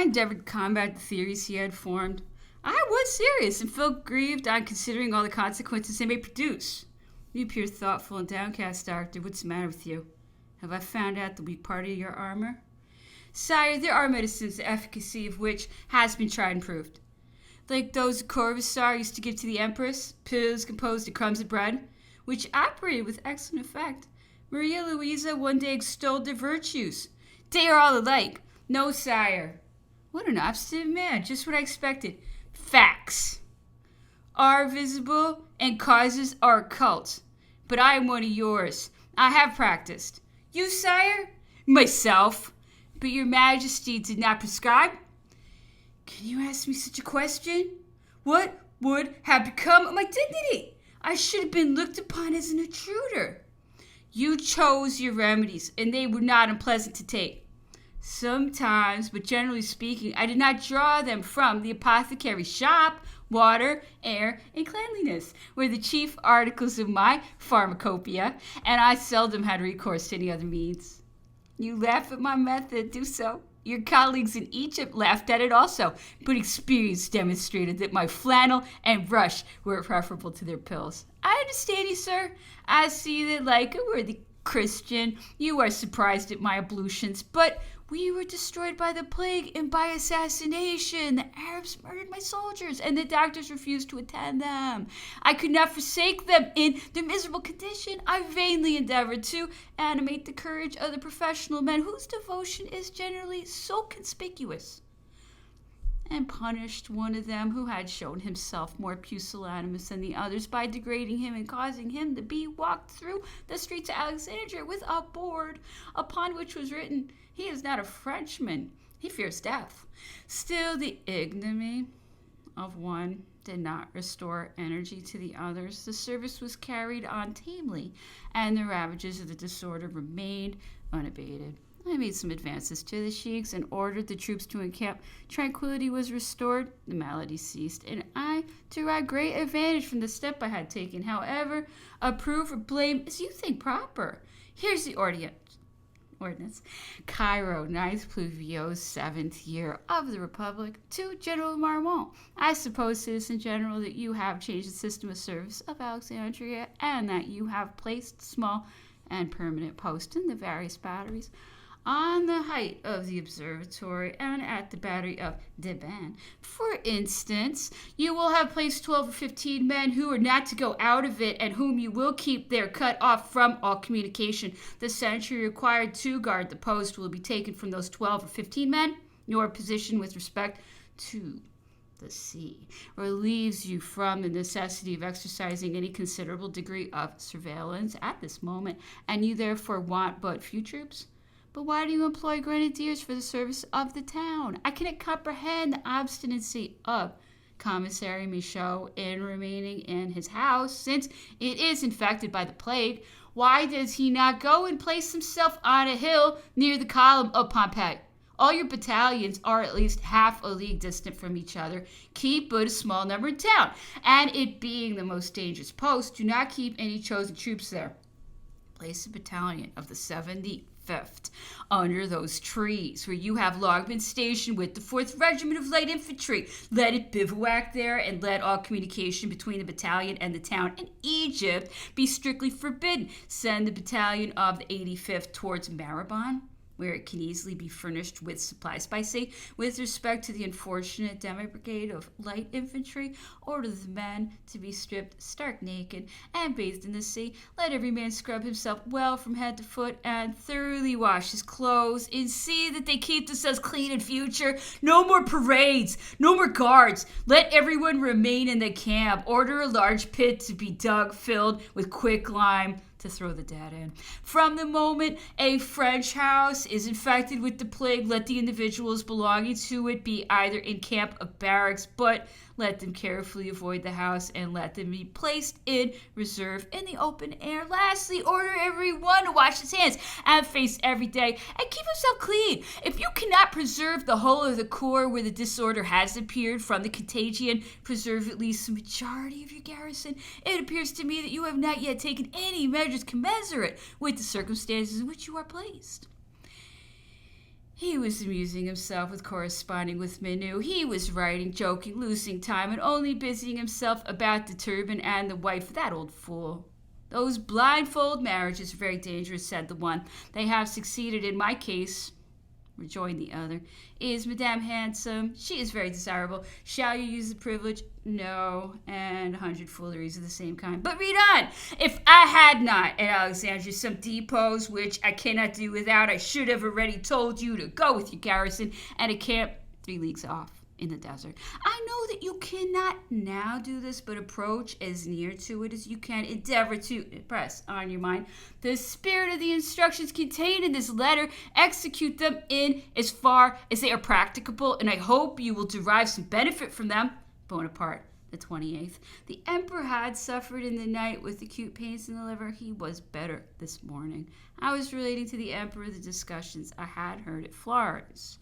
endeavored to combat the theories he had formed. I was serious and felt grieved on considering all the consequences they may produce. You appear thoughtful and downcast, Doctor. What's the matter with you? Have I found out the weak part of your armor? Sire, there are medicines, the efficacy of which has been tried and proved. Like those Corvisar used to give to the Empress, pills composed of crumbs of bread, which operated with excellent effect. Maria Louisa one day extolled their virtues. They are all alike. No, sire. What an obstinate man. Just what I expected. Facts are visible and causes are occult. But I am one of yours. I have practiced. You, sire? Myself. But your majesty did not prescribe? Can you ask me such a question? What would have become of my dignity? I should have been looked upon as an intruder. You chose your remedies, and they were not unpleasant to take. Sometimes, but generally speaking, I did not draw them from the apothecary's shop. Water, air, and cleanliness were the chief articles of my pharmacopoeia, and I seldom had recourse to any other means. You laugh at my method, do so. Your colleagues in Egypt laughed at it also, but experience demonstrated that my flannel and rush were preferable to their pills. I understand you, sir. I see that, like a worthy Christian, you are surprised at my ablutions, but we were destroyed by the plague and by assassination. The Arabs murdered my soldiers, and the doctors refused to attend them. I could not forsake them in their miserable condition. I vainly endeavored to animate the courage of the professional men whose devotion is generally so conspicuous, and punished one of them who had shown himself more pusillanimous than the others by degrading him and causing him to be walked through the streets of Alexandria with a board upon which was written, "He is not a Frenchman. He fears death." Still, the ignominy of one did not restore energy to the others. The service was carried on tamely, and the ravages of the disorder remained unabated. I made some advances to the sheiks and ordered the troops to encamp. Tranquility was restored, the malady ceased, and I derived great advantage from the step I had taken. However, approve or blame as you think proper. Here's the ordinance. Cairo, 9th Pluvio, 7th year of the Republic, to General Marmont. I suppose, Citizen General, that you have changed the system of service of Alexandria, and that you have placed small and permanent posts in the various batteries on the height of the observatory and at the battery of Deban. For instance, you will have placed 12 or 15 men who are not to go out of it and whom you will keep there cut off from all communication. The sentry required to guard the post will be taken from those 12 or 15 men. Your position with respect to the sea relieves you from the necessity of exercising any considerable degree of surveillance at this moment, and you therefore want but few troops. But why do you employ grenadiers for the service of the town? I cannot comprehend the obstinacy of Commissary Michaud in remaining in his house, since it is infected by the plague. Why does he not go and place himself on a hill near the column of Pompeii? All your battalions are at least half a league distant from each other. Keep but a small number in town, and it being the most dangerous post, do not keep any chosen troops there. Place a battalion of the 75th under those trees where you have long been stationed with the 4th Regiment of Light Infantry. Let it bivouac there, and let all communication between the battalion and the town in Egypt be strictly forbidden. Send the battalion of the 85th towards Maribon, where it can easily be furnished with supplies by sea. With respect to the unfortunate demi-brigade of light infantry, order the men to be stripped stark naked and bathed in the sea. Let every man scrub himself well from head to foot and thoroughly wash his clothes, and see that they keep themselves clean in future. No more parades, no more guards. Let everyone remain in the camp. Order a large pit to be dug, filled with quicklime, to throw the dead in. From the moment a French house is infected with the plague, let the individuals belonging to it be either in camp or barracks, but let them carefully avoid the house and let them be placed in reserve in the open air. Lastly, order everyone to wash his hands and face every day and keep himself clean. If you cannot preserve the whole of the corps where the disorder has appeared from the contagion, preserve at least the majority of your garrison. It appears to me that you have not yet taken any measures commensurate with the circumstances in which you are placed. He was amusing himself with corresponding with Manu. He was writing, joking, losing time, and only busying himself about the turban and the wife. That old fool. Those blindfold marriages are very dangerous, said the one. They have succeeded in my case, rejoined the other. Is Madame handsome? She is very desirable. Shall you use the privilege? No, and 100 fooleries of the same kind. But read on! If I had not at Alexandria some depots which I cannot do without, I should have already told you to go with your garrison and a camp 3 leagues off in the desert. I know that you cannot now do this, but approach as near to it as you can. Endeavor to impress on your mind the spirit of the instructions contained in this letter. Execute them in as far as they are practicable, and I hope you will derive some benefit from them. Bonaparte, the 28th. The emperor had suffered in the night with acute pains in the liver. He was better this morning. I was relating to the emperor the discussions I had heard at Florence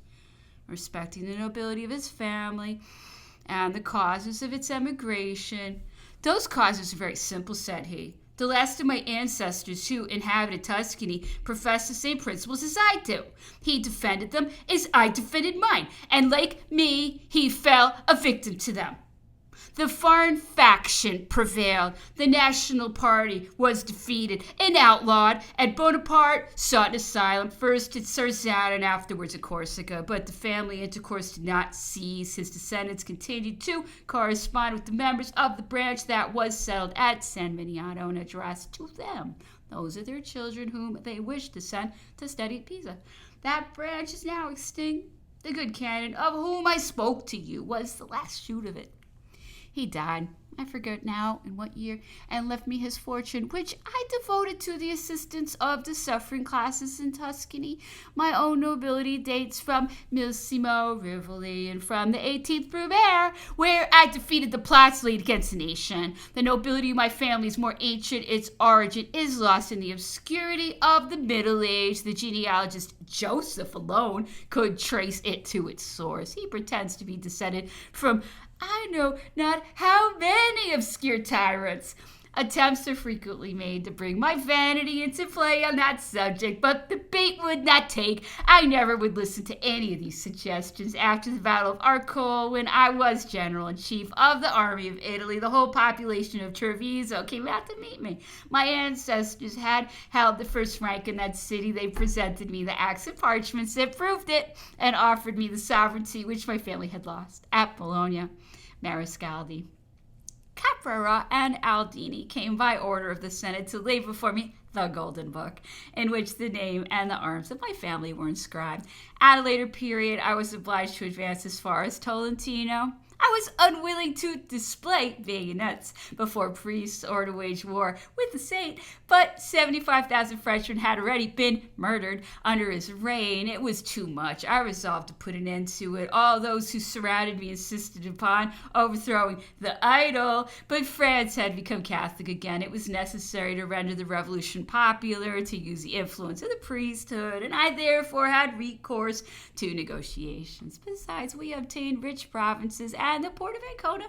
respecting the nobility of his family and the causes of its emigration. Those causes are very simple, said he. The last of my ancestors who inhabited Tuscany professed the same principles as I do. He defended them as I defended mine, and like me, he fell a victim to them. The foreign faction prevailed. The national party was defeated and outlawed, and Bonaparte sought asylum first at Sarzana and afterwards at Corsica. But the family intercourse did not cease. His descendants continued to correspond with the members of the branch that was settled at San Miniato and addressed to them. Those are their children whom they wish to send to study at Pisa. That branch is now extinct. The good canon of whom I spoke to you was the last shoot of it. He died, I forget now in what year, and left me his fortune, which I devoted to the assistance of the suffering classes in Tuscany. My own nobility dates from Milsimo, Rivoli, and from the 18th Brumaire, where I defeated the plots laid against the nation. The nobility of my family is more ancient. Its origin is lost in the obscurity of the Middle Age. The genealogist Joseph alone could trace it to its source. He pretends to be descended from I know not how many obscure tyrants. Attempts are frequently made to bring my vanity into play on that subject, but the bait would not take. I never would listen to any of these suggestions. After the Battle of Arcole, when I was general-in-chief of the army of Italy, the whole population of Treviso came out to meet me. My ancestors had held the first rank in that city. They presented me the acts and parchments that proved it and offered me the sovereignty which my family had lost. At Bologna, Mariscaldi, Caprara, and Aldini came by order of the Senate to lay before me the Golden Book, in which the name and the arms of my family were inscribed. At a later period, I was obliged to advance as far as Tolentino. I was unwilling to display bayonets before priests or to wage war with the saint, but 75,000 Frenchmen had already been murdered under his reign. It was too much. I resolved to put an end to it. All those who surrounded me insisted upon overthrowing the idol, but France had become Catholic again. It was necessary to render the revolution popular, to use the influence of the priesthood, and I therefore had recourse to negotiations. Besides, we obtained rich provinces and the port of Ancona,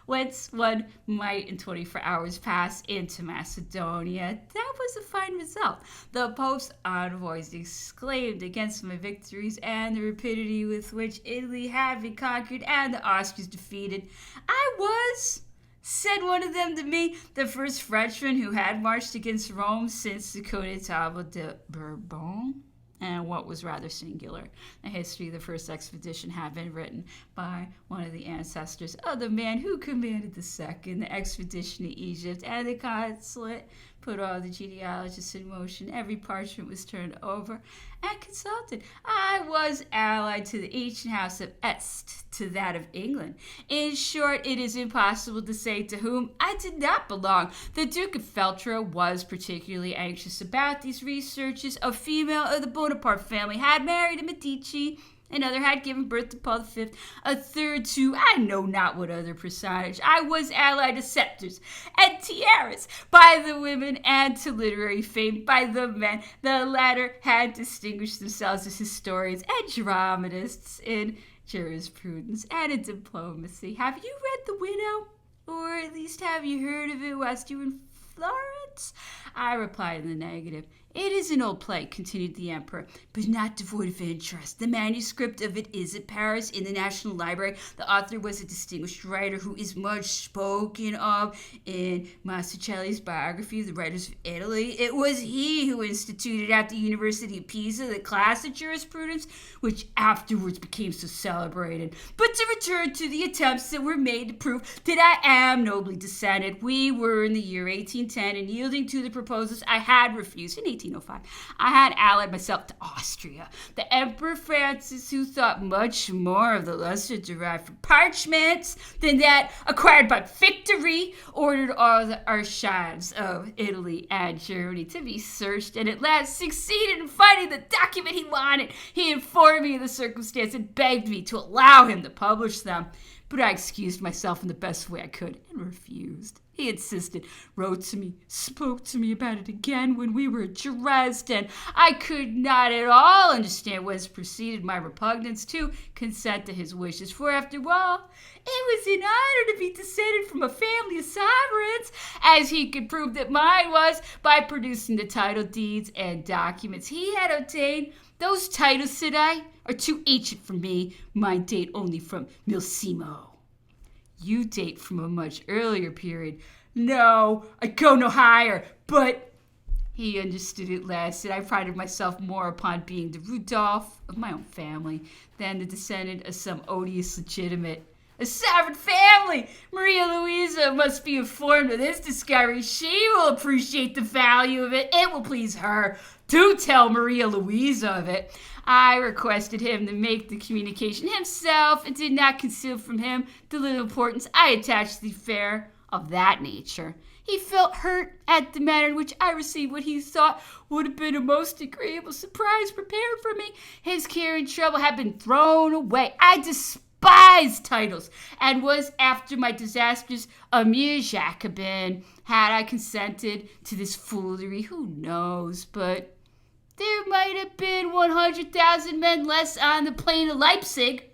whence one might in 24 hours pass into Macedonia. That was a fine result. The Pope's envoys exclaimed against my victories and the rapidity with which Italy had been conquered and the Austrians defeated. I was, said one of them to me, the first Frenchman who had marched against Rome since the Connétable de Bourbon. And what was rather singular, the history of the first expedition had been written by one of the ancestors of the man who commanded the second. The expedition to Egypt and the consulate put all the genealogists in motion. Every parchment was turned over and consulted. I was allied to the ancient house of Este, to that of England. In short, it is impossible to say to whom I did not belong. The Duke of Feltro was particularly anxious about these researches. A female of the Bonaparte family had married a Medici. Another had given birth to Paul V. A third to I know not what other personage. I was allied to scepters and tiaras by the women and to literary fame by the men. The latter had distinguished themselves as historians and dramatists in jurisprudence and in diplomacy. Have you read The Widow? Or at least have you heard of it whilst you were in Florence? I replied in the negative. It is an old play, continued the emperor, but not devoid of interest. The manuscript of it is at Paris in the National Library. The author was a distinguished writer who is much spoken of in Mastrocelli's biography of the writers of Italy. It was he who instituted at the University of Pisa the class of jurisprudence, which afterwards became so celebrated. But to return to the attempts that were made to prove that I am nobly descended, we were in the year 1810, and yielding to the proposals I had refused in 1805, I had allied myself to Austria. The Emperor Francis, who thought much more of the luster derived from parchments than that acquired by victory, ordered all the archives of Italy and Germany to be searched, and at last succeeded in finding the document he wanted. He informed me of the circumstance and begged me to allow him to publish them. But I excused myself in the best way I could and refused. He insisted, wrote to me, spoke to me about it again when we were at Dresden. I could not at all understand whence proceeded my repugnance to consent to his wishes, for after all, it was an honor to be descended from a family of sovereigns, as he could prove that mine was by producing the title deeds and documents he had obtained. Those titles, said I, are too ancient for me. Mine date only from Milsimo. You date from a much earlier period. No, I go no higher, but he understood at last that I prided myself more upon being the Rudolph of my own family than the descendant of some odious legitimate. A sovereign family! Maria Louisa must be informed of this discovery. She will appreciate the value of it. It will please her. Do tell Maria Louisa of it. I requested him to make the communication himself and did not conceal from him the little importance I attached to the affair of that nature. He felt hurt at the manner in which I received what he thought would have been a most agreeable surprise prepared for me. His care and trouble had been thrown away. I despised titles, and was after my disasters a mere Jacobin. Had I consented to this foolery, who knows, but there might have been 100,000 men less on the plain of Leipzig.